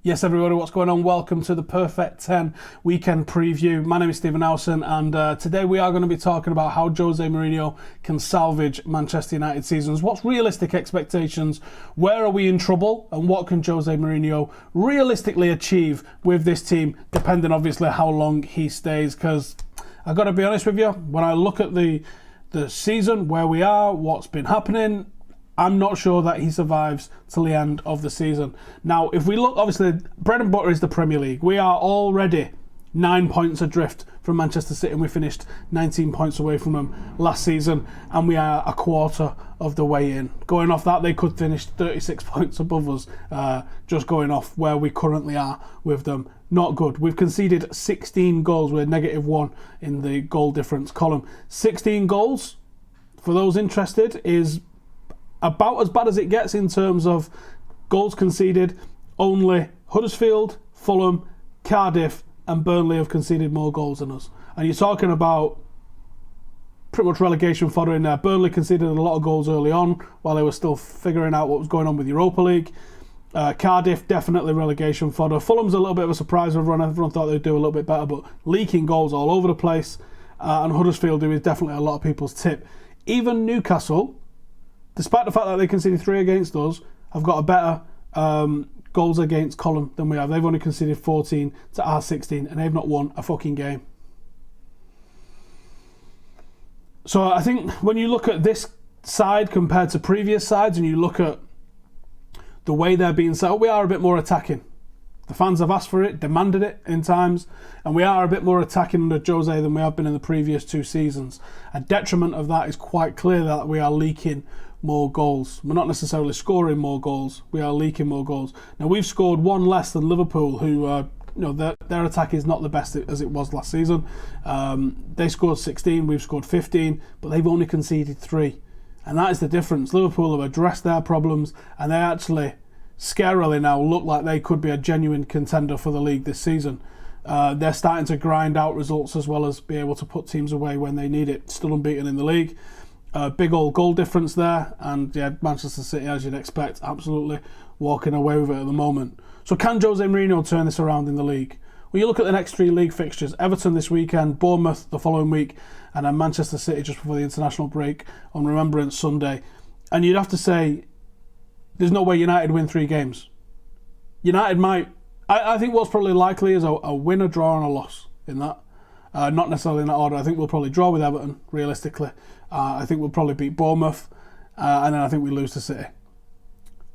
Yes, everybody, what's going on? Welcome to the Perfect 10 weekend preview. My name is Howson, and today we are going to be talking about how Jose Mourinho can salvage Manchester United seasons. What's realistic expectations? Where are we in trouble? And what can Jose Mourinho realistically achieve with this team, depending obviously how long he stays? Because I've got to be honest with you, when I look at the season, where we are, what's been happening, I'm not sure that he survives till the end of the season. Now, if we look, obviously, bread and butter is the Premier League. We are already 9 points adrift from Manchester City, and we finished 19 points away from them last season, and we are a quarter of the way in. Going off that, they could finish 36 points above us, just going off where we currently are with them. Not good. We've conceded 16 goals. We're -1 in the goal difference column. 16 goals, for those interested, is about as bad as it gets in terms of goals conceded. Only Huddersfield, Fulham, Cardiff and Burnley have conceded more goals than us. And you're talking about pretty much relegation fodder in there. Burnley conceded a lot of goals early on while they were still figuring out what was going on with Europa League. Cardiff, definitely relegation fodder. Fulham's a little bit of a surprise. Everyone thought they'd do a little bit better, but leaking goals all over the place. And Huddersfield, who is definitely a lot of people's tip. Even Newcastle, despite the fact that they conceded 3 against us, have got a better goals against column than we have. They've only conceded 14 to our 16, and they've not won a fucking game. So I think when you look at this side compared to previous sides, and you look at the way they're being set up, we are a bit more attacking. The fans have asked for it, demanded it in times, and we are a bit more attacking under Jose than we have been in the previous 2 seasons. A detriment of that is quite clear that we are leaking more goals. We're not necessarily scoring more goals, we are leaking more goals. Now, we've scored 1 less than Liverpool, who their attack is not the best as it was last season. They scored 16, we've scored 15, but they've only conceded 3, and that is the difference. Liverpool have addressed their problems, and they actually scarily now look like they could be a genuine contender for the league this season. They're starting to grind out results as well as be able to put teams away when they need it. Still unbeaten in the league. Big old goal difference there, and yeah, Manchester City, as you'd expect, absolutely walking away with it at the moment. So can Jose Mourinho turn this around in the league? Well, you look at the next 3 league fixtures: Everton this weekend, Bournemouth the following week, and then Manchester City just before the international break on Remembrance Sunday. And you'd have to say there's no way United win 3 games. United might. I think what's probably likely is a win, a draw and a loss in that. Not necessarily in that order. I think we'll probably draw with Everton, realistically. I think we'll probably beat Bournemouth, and then I think we lose to City.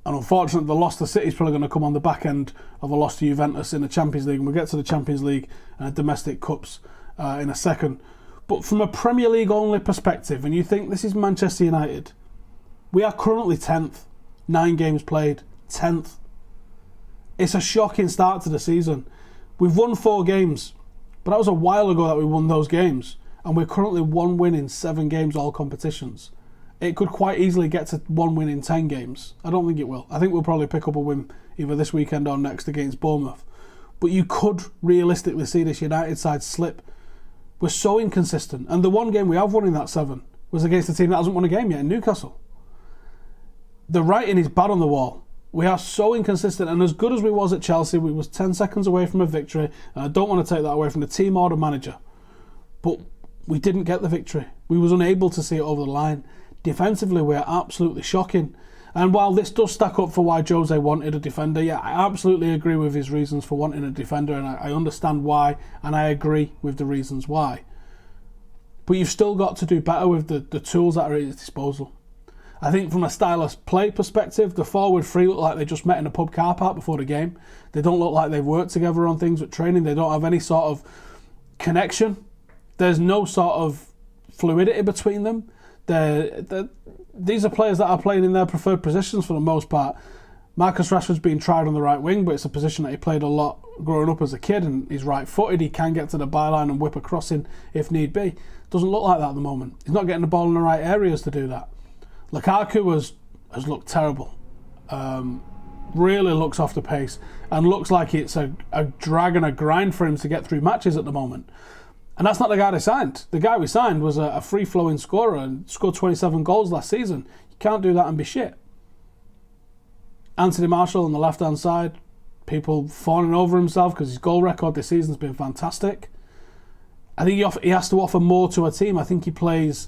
And unfortunately, the loss to City is probably going to come on the back end of a loss to Juventus in the Champions League, and we'll get to the Champions League and domestic cups in a second. But from a Premier League only perspective, and you think this is Manchester United, we are currently 10th, 9 games played, 10th. It's a shocking start to the season. We've won 4 games, but that was a while ago that we won those games. And we're currently 1 win in 7 games, all competitions. It could quite easily get to 1 win in 10 games. I don't think it will. I think we'll probably pick up a win either this weekend or next against Bournemouth. But you could realistically see this United side slip. We're so inconsistent. And the 1 game we have won in that 7 was against a team that hasn't won a game yet in Newcastle. The writing is bad on the wall. We are so inconsistent, and as good as we was at Chelsea, we was 10 seconds away from a victory, and I don't want to take that away from the team or the manager. But we didn't get the victory. We was unable to see it over the line. Defensively, we are absolutely shocking. And while this does stack up for why Jose wanted a defender, yeah, I absolutely agree with his reasons for wanting a defender, and I understand why, and I agree with the reasons why. But you've still got to do better with the tools that are at his disposal. I think from a stylus play perspective, the forward 3 look like they just met in a pub car park before the game. They don't look like they've worked together on things with training. They don't have any sort of connection. There's no sort of fluidity between them. These are players that are playing in their preferred positions for the most part. Marcus Rashford's being tried on the right wing, but it's a position that he played a lot growing up as a kid, and he's right-footed. He can get to the byline and whip a crossing if need be. Doesn't look like that at the moment. He's not getting the ball in the right areas to do that. Lukaku has looked terrible. Really looks off the pace and looks like it's a drag and a grind for him to get through matches at the moment. And that's not the guy they signed. The guy we signed was a free-flowing scorer and scored 27 goals last season. You can't do that and be shit. Anthony Martial on the left-hand side, people fawning over himself because his goal record this season's been fantastic. I think he has to offer more to a team. I think he plays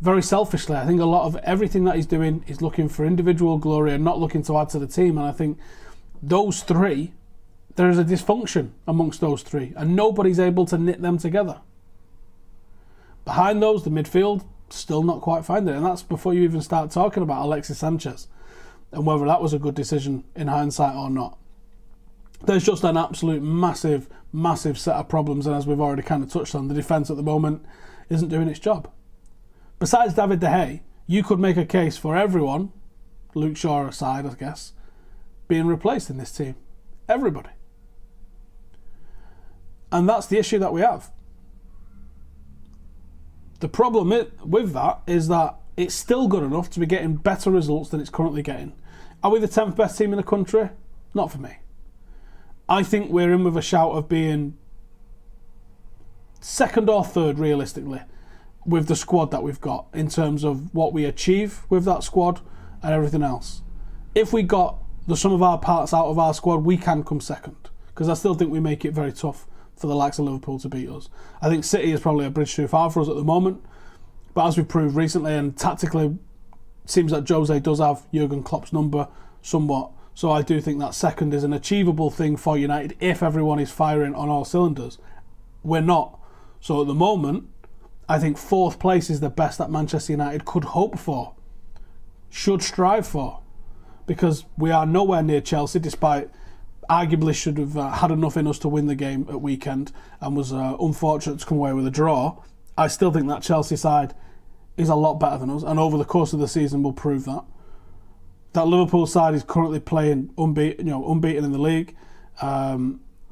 very selfishly. I think a lot of everything that he's doing is looking for individual glory and not looking to add to the team. And I think those three, there is a dysfunction amongst those three, and nobody's able to knit them together. Behind those, the midfield, still not quite finding it. And that's before you even start talking about Alexis Sanchez and whether that was a good decision in hindsight or not. There's just an absolute massive, massive set of problems, and as we've already kind of touched on, the defence at the moment isn't doing its job. Besides David De Gea, you could make a case for everyone, Luke Shaw aside, I guess, being replaced in this team. Everybody. And that's the issue that we have. The problem with that is that it's still good enough to be getting better results than it's currently getting. Are we the 10th best team in the country? Not for me. I think we're in with a shout of being second or third, realistically, with the squad that we've got in terms of what we achieve with that squad and everything else. If we got the sum of our parts out of our squad, we can come second, because I still think we make it very tough for the likes of Liverpool to beat us. I think City is probably a bridge too far for us at the moment, but as we've proved recently, and tactically, it seems that Jose does have Jurgen Klopp's number somewhat. So I do think that second is an achievable thing for United if everyone is firing on all cylinders. We're not. So at the moment, I think fourth place is the best that Manchester United could hope for, should strive for, because we are nowhere near Chelsea, despite arguably should have had enough in us to win the game at weekend and was unfortunate to come away with a draw. I still think that Chelsea side is a lot better than us, and over the course of the season will prove that. That Liverpool side is currently playing unbeaten in the league.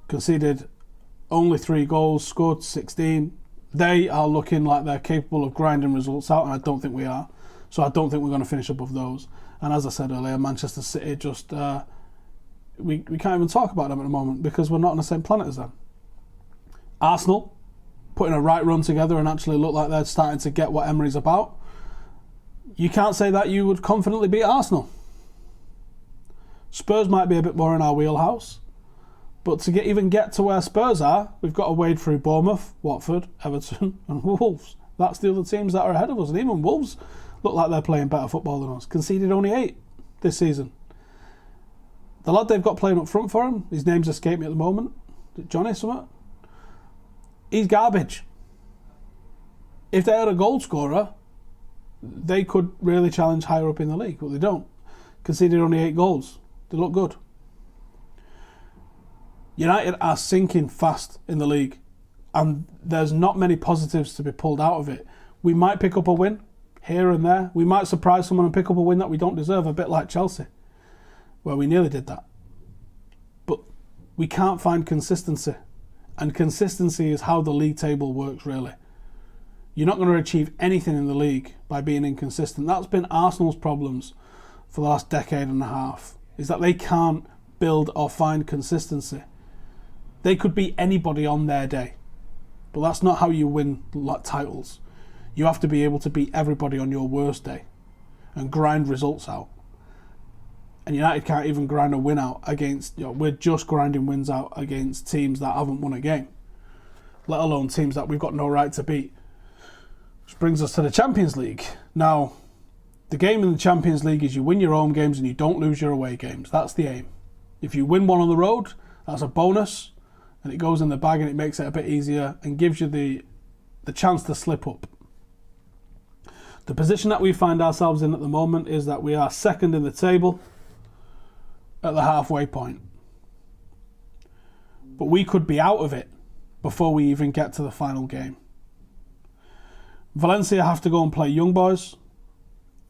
Conceded only 3 goals, scored 16. They are looking like they're capable of grinding results out, and I don't think we are. So I don't think we're going to finish above those. And as I said earlier, Manchester City just we can't even talk about them at the moment because we're not on the same planet as them. Arsenal putting a right run together and actually look like they're starting to get what Emery's about. You can't say that you would confidently beat Arsenal. Spurs might be a bit more in our wheelhouse, but to even get to where Spurs are, we've got to wade through Bournemouth, Watford, Everton and Wolves. That's the other teams that are ahead of us, and even Wolves look like they're playing better football than us. Conceded only 8 this season. The lad they've got playing up front for him, his name's escaped me at the moment, Johnny something? He's garbage. If they had a goal scorer, they could really challenge higher up in the league, but they don't. Conceded only 8 goals. They look good. United are sinking fast in the league, and there's not many positives to be pulled out of it. We might pick up a win here and there. We might surprise someone and pick up a win that we don't deserve, a bit like Chelsea, where we nearly did that. But we can't find consistency, and consistency is how the league table works, really. You're not going to achieve anything in the league by being inconsistent. That's been Arsenal's problems for the last decade and a half, is that they can't build or find consistency. They could beat anybody on their day, but that's not how you win titles. You have to be able to beat everybody on your worst day and grind results out. And United can't even grind a win out against, we're just grinding wins out against teams that haven't won a game, let alone teams that we've got no right to beat. Which brings us to the Champions League. Now, the game in the Champions League is you win your home games and you don't lose your away games. That's the aim. If you win one on the road, that's a bonus, and it goes in the bag and it makes it a bit easier and gives you the chance to slip up. The position that we find ourselves in at the moment is that we are second in the table at the halfway point. But we could be out of it before we even get to the final game. Valencia have to go and play Young Boys,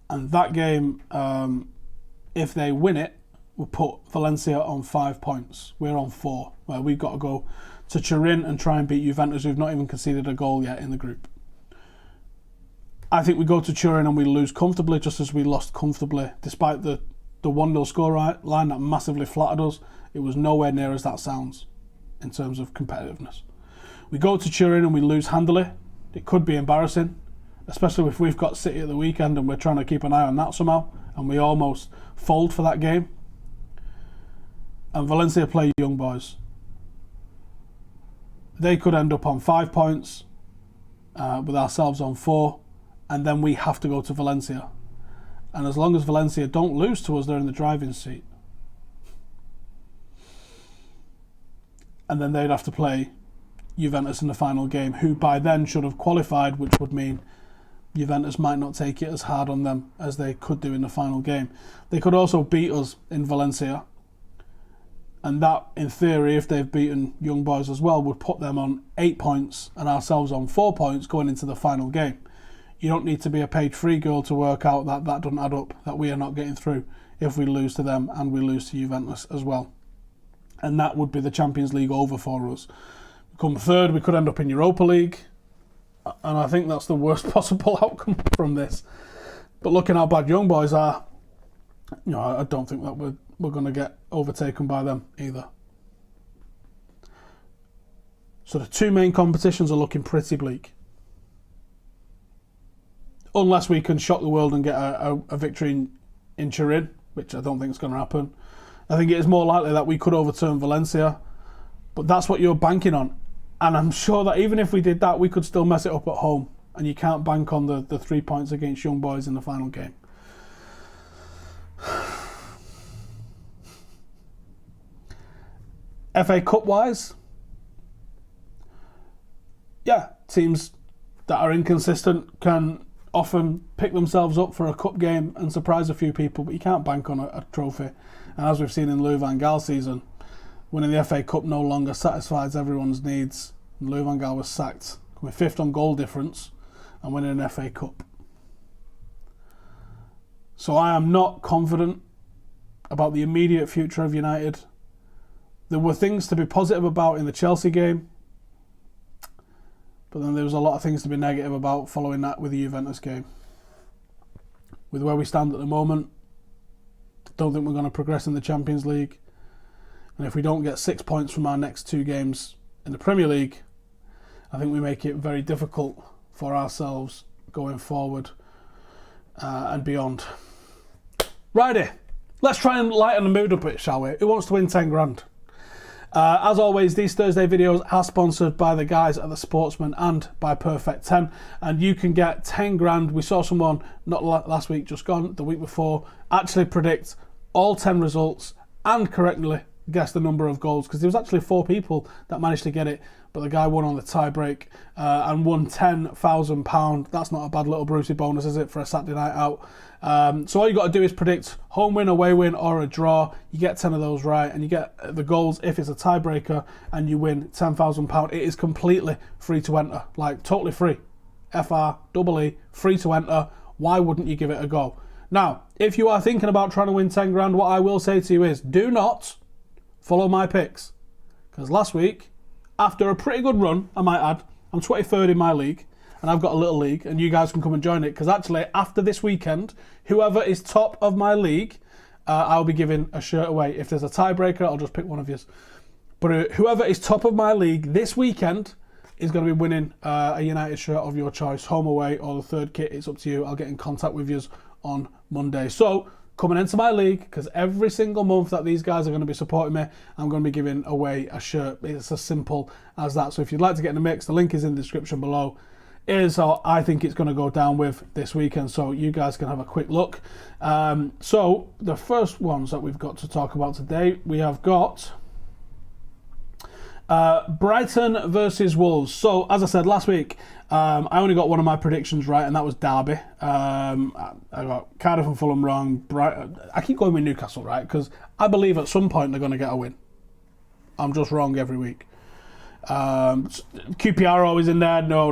and that game, if they win it, will put Valencia on 5 points. We're on 4, where we've got to go to Turin and try and beat Juventus, who've not even conceded a goal yet in the group. I think we go to Turin and we lose comfortably, just as we lost comfortably, despite the 1-0 score line that massively flattered us. It was nowhere near as that sounds in terms of competitiveness. We go to Turin and we lose handily. It could be embarrassing, especially if we've got City at the weekend and we're trying to keep an eye on that somehow, and we almost fold for that game. and Valencia play Young Boys, they could end up on 5 points with ourselves on 4, and then we have to go to Valencia. And as long as Valencia don't lose to us, they're in the driving seat. And then they'd have to play Juventus in the final game, who by then should have qualified, which would mean Juventus might not take it as hard on them as they could do in the final game. They could also beat us in Valencia, and that, in theory, if they've beaten Young Boys as well, would put them on 8 points and ourselves on 4 points going into the final game. You don't need to be a page 3 girl to work out that that doesn't add up, that we are not getting through if we lose to them and we lose to Juventus as well. And that would be the Champions League over for us. Come third, we could end up in Europa League, and I think that's the worst possible outcome from this. But looking how bad Young Boys are, I don't think that we're going to get overtaken by them either. So the 2 main competitions are looking pretty bleak. Unless we can shock the world and get a victory in Turin, which I don't think is going to happen. I think it is more likely that we could overturn Valencia, but that's what you're banking on. And I'm sure that even if we did that, we could still mess it up at home, and you can't bank on the 3 points against Young Boys in the final game. FA Cup wise, yeah, teams that are inconsistent can often pick themselves up for a cup game and surprise a few people, but you can't bank on a trophy. And as we've seen in Louis van Gaal's season, winning the FA Cup no longer satisfies everyone's needs. And Louis van Gaal was sacked, coming 5th on goal difference and winning an FA Cup. So I am not confident about the immediate future of United. There were things to be positive about in the Chelsea game, but then there was a lot of things to be negative about following that with the Juventus game. With where we stand at the moment, I don't think we're going to progress in the Champions League. And if we don't get 6 points from our next 2 games in the Premier League, I think we make it very difficult for ourselves going forward and beyond. Righty, let's try and lighten the mood a bit, shall we? Who wants to win 10 grand? As always, these Thursday videos are sponsored by the guys at The Sportsman and by Perfect 10, and you can get 10 grand. We saw someone, not last week, just gone, the week before, actually predict all 10 results and correctly guess the number of goals, because there was actually 4 people that managed to get it, but the guy won on the tie break and won £10,000. That's not a bad little Brucey bonus, is it, for a Saturday night out? So all you got to do is predict home win, away win, or a draw. You get 10 of those right, and you get the goals if it's a tiebreaker, and you win £10,000. It is completely free to enter, like totally free. FREE, free to enter. Why wouldn't you give it a go? Now, if you are thinking about trying to win 10 grand, what I will say to you is, do not follow my picks. Because last week, after a pretty good run, I might add, I'm 23rd in my league, and I've got a little league, and you guys can come and join it, because actually, after this weekend, whoever is top of my league, I'll be giving a shirt away. If there's a tiebreaker, I'll just pick one of you. But whoever is top of my league this weekend is going to be winning a United shirt of your choice, home, away, or the third kit. It's up to you. I'll get in contact with you on Monday. So, coming into my league, because every single month that these guys are going to be supporting me, I'm going to be giving away a shirt. It's as simple as that. So if you'd like to get in the mix, the link is in the description below. Is how I think it's going to go down with this weekend, so you guys can have a quick look. So the first ones that we've got to talk about today, we have got Brighton versus Wolves. So as I said last week, I only got one of my predictions right, and that was Derby. I got Cardiff and Fulham wrong. I keep going with Newcastle right, because I believe at some point they're going to get a win. I'm just wrong every week. QPR always in there. No.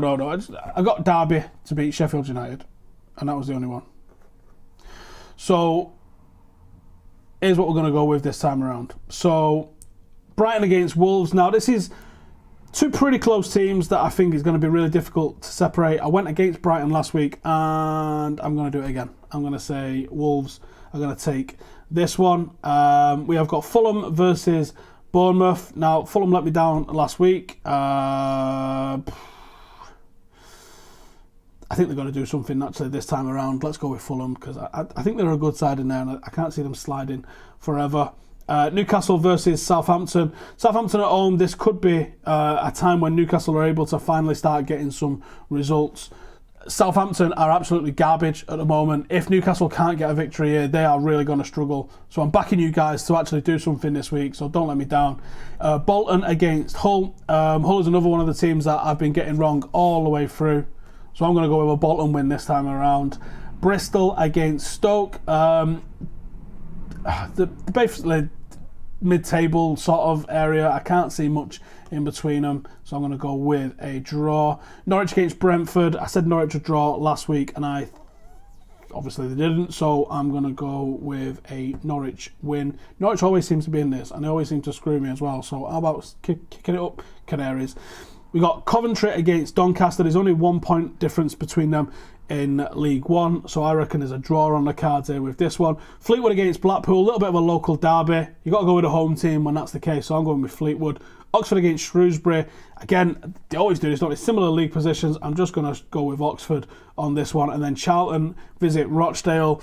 I got Derby to beat Sheffield United, and that was the only one. So here's what we're going to go with this time around. So Brighton against Wolves. Now this is 2 pretty close teams that I think is going to be really difficult to separate. I went against Brighton last week, and I'm going to do it again. I'm going to say Wolves are going to take this one. We have got Fulham versus Bournemouth. Now, Fulham let me down last week. I think they're going to do something naturally this time around. Let's go with Fulham, because I think they're a good side in there, and I can't see them sliding forever. Newcastle versus Southampton. Southampton at home, this could be a time when Newcastle are able to finally start getting some results. Southampton are absolutely garbage at the moment. If Newcastle can't get a victory here, they are really going to struggle. So I'm backing you guys to actually do something this week, so don't let me down. Bolton against Hull. Hull is another one of the teams that I've been getting wrong all the way through. So I'm going to go with a Bolton win this time around. Bristol against Stoke. Basically mid-table sort of area. I can't see much in between them, so I'm going to go with a draw. Norwich against Brentford. I said Norwich would draw last week, and obviously they didn't, so I'm going to go with a Norwich win. Norwich always seems to be in this, and they always seem to screw me as well, so how about kicking it up, Canaries? We got Coventry against Doncaster. There's only 1 point difference between them in League One, so I reckon there's a draw on the cards here with this one. Fleetwood against Blackpool, a little bit of a local derby. You've got to go with a home team when that's the case, so I'm going with Fleetwood. Oxford against Shrewsbury. Again, they always do this, don't they? Similar league positions. I'm just going to go with Oxford on this one. And then Charlton visit Rochdale.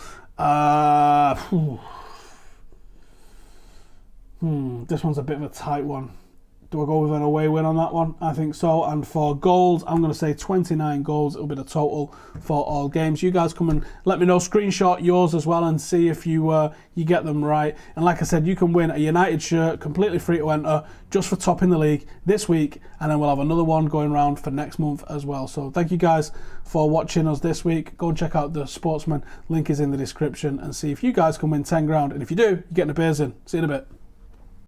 This one's a bit of a tight one. Do I go with an away win on that one? I think so. And for goals, I'm going to say 29 goals. It'll be the total for all games. You guys come and let me know. Screenshot yours as well and see if you get them right. And like I said, you can win a United shirt, completely free to enter, just for topping the league this week. And then we'll have another one going around for next month as well. So thank you guys for watching us this week. Go and check out the Sportsman. Link is in the description and see if you guys can win 10 grand. And if you do, you're getting a beers in. See you in a bit.